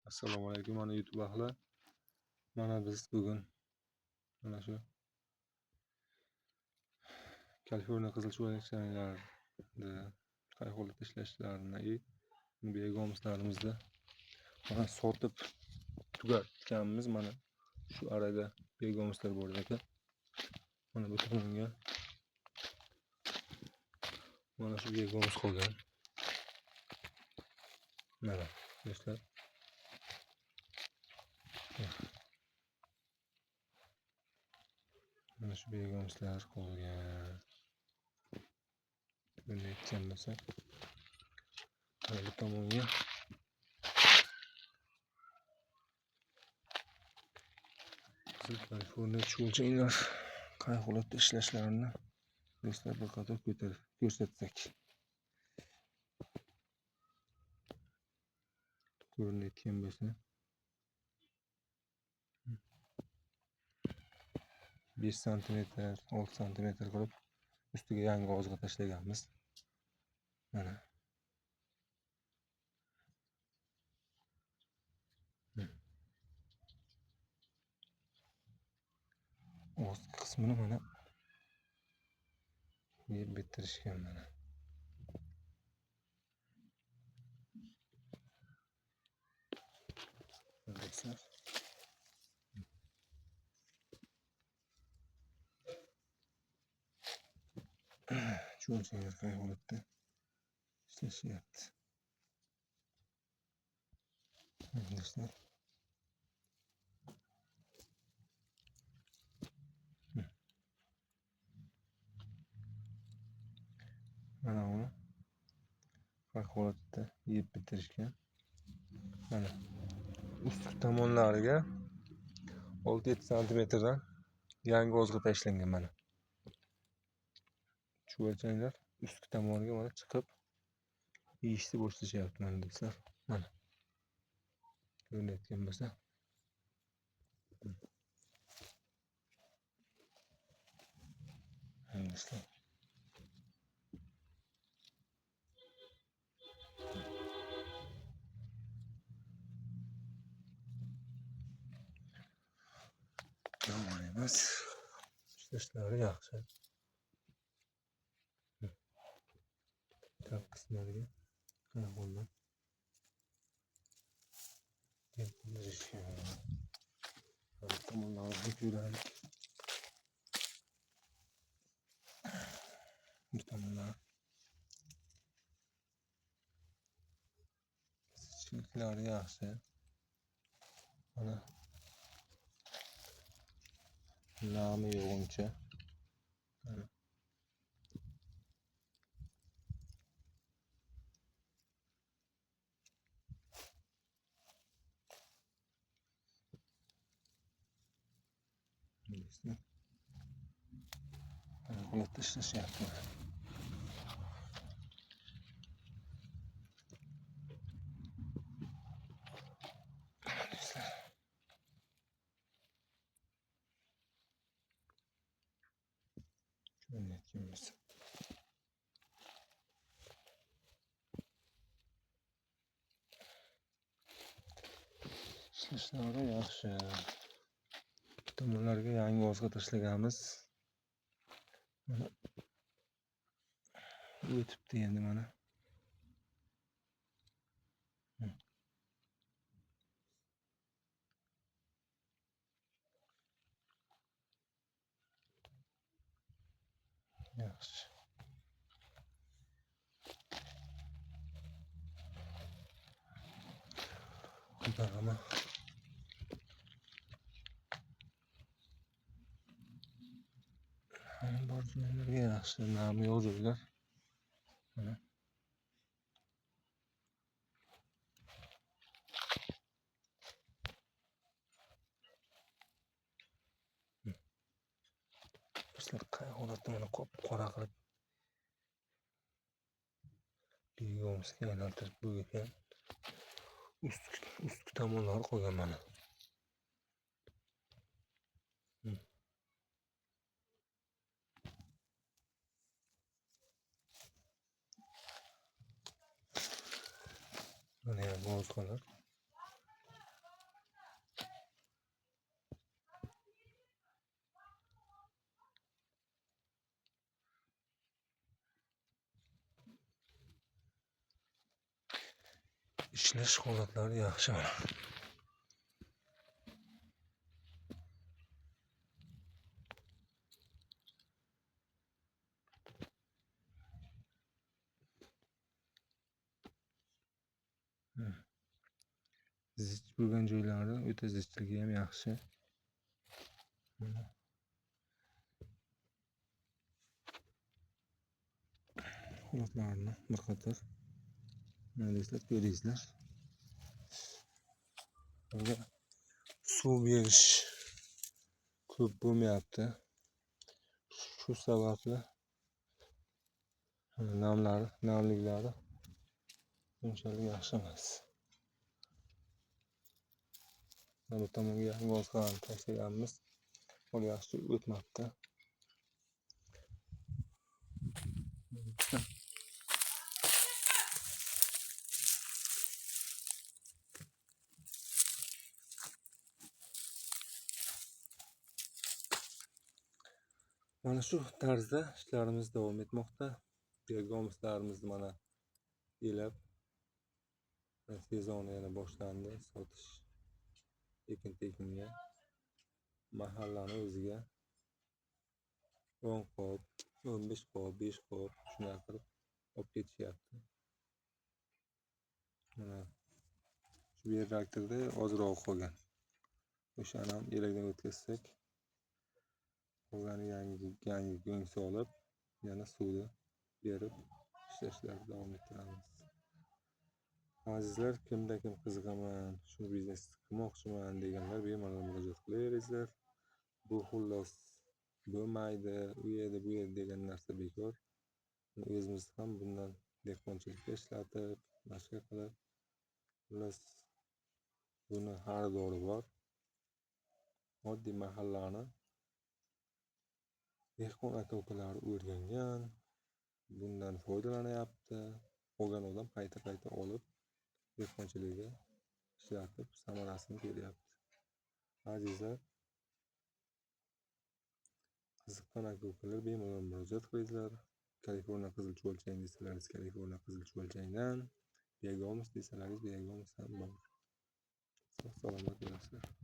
Assalomu alaykum mana YouTube ahli. Mana biz bugun mana shu Kaliforniya qizil cho'ntaklarni qayerda ishlashlarini beg'omizlarimizda mana sotib tugatganmiz. Mana shu arada beg'omizlar bor ekan. Mana bu tomonga mana shu beg'omiz qolgan. Mana do'stlar. Mana shu beg'omizlar qolgan. Buni aytgan bo'lsa, mana bu tomonga Kaliforniya cho'lchanglar qay holatda ishlashlarini do'stlar bir qator ko'rsatsak. Ko'rinayotgan bo'lsa 5 cm, 6 cm qilib ustiga yangi ozg'a tashlaganmiz. Mana ostki qismini mana yeb bitirishgan mana. Do'stlar. Cho'lchanglar qay holatda ishlashyapti. Do'stlar. Mana uni qay holatda yeb bitirishgan. Mana ustki tomonlariga 6-7 cm dan yangi ozg'a tashlangan mana. Cho'lchanglar ustki tomoniga mana chiqib yeyishni boshlashyapti mana do'stlar. Mana ko'rinayotgan bo'lsa. Do'stlar. Yomon emas. Ishlashlari yaxshi. Chap qismlariga qayg'urma. Tomonlarni ko'raylik. Bu tomonlar shikilari yaxshi. Mana nami yo'q uncha. Holatda ishlashyapti. Ishlashlari yaxshi. Tomonlarga yangi ozg'a tashlaganmiz. Mana o'tibdi endi mana. Yaxshi. Qudama. Borjlarga yaxshi nami yo'q joylar. Mana. Do'stlar qay holatda mana qora qilib beg'omizga aylantirib bo'lgan. Ustki tomonlari qolgan mana. Mana ham ozg'alar. ishlash holatlari yaxshi. Zich bo'lgan joylari o'ta zichligi ham yaxshi. Holatlarni bir qator analizlab ko'ringizlar. Bunga suv berish ko'p bo'lmayapti. Shu sababli namliklari unchalik yaxshi emas. Bu tomonga g'ozlarni tashlaganmiz. Bu yaxshi o'tmabdi. Mana shu tarzda ishlarimiz davom etmoqda. Bergomislarimizni mana elab sezoni yana boshlandi. Sotish ekin-tekinga mahallani o'ziga 10 qop, 15 qop, 5 qop shunaqa qilib olib ketishyapti. Mana shu yer traktorda ozroq qolgan. O'shani ham elakdan o'tkazsak, qolgani yangi go'ng solib, yana suvni berib ishlashlarni davom ettiramiz. Azizlar, kim qiziqaman, shu biznesni qilmoqchiman deganlar bemalol murojaat qilaveringizlar. Bu xullas bo'lmaydi, u yerda bu yerda degan narsa bekor. O'zimiz ham bundan dehqonchilikda ishlatib, boshqa qilib, xullas buni xaridori bor. Oddiy mahallani dehqon aka-ukalari o'rgangan, bundan foydalanyapti. Olgan odam qayta olib dehqonchilikda ishlatib samarasini ko'ryapti. Azizlar, qiziqqan aka-ukalar bemalol murojaat qilingizlar. Kaliforniya qizilcho'lchang desalaringiz, Kaliforniya qizilcho'lchangdan, Bergomis desalaringiz, Bergomis ham bor. Sog' salomat bo'linglar.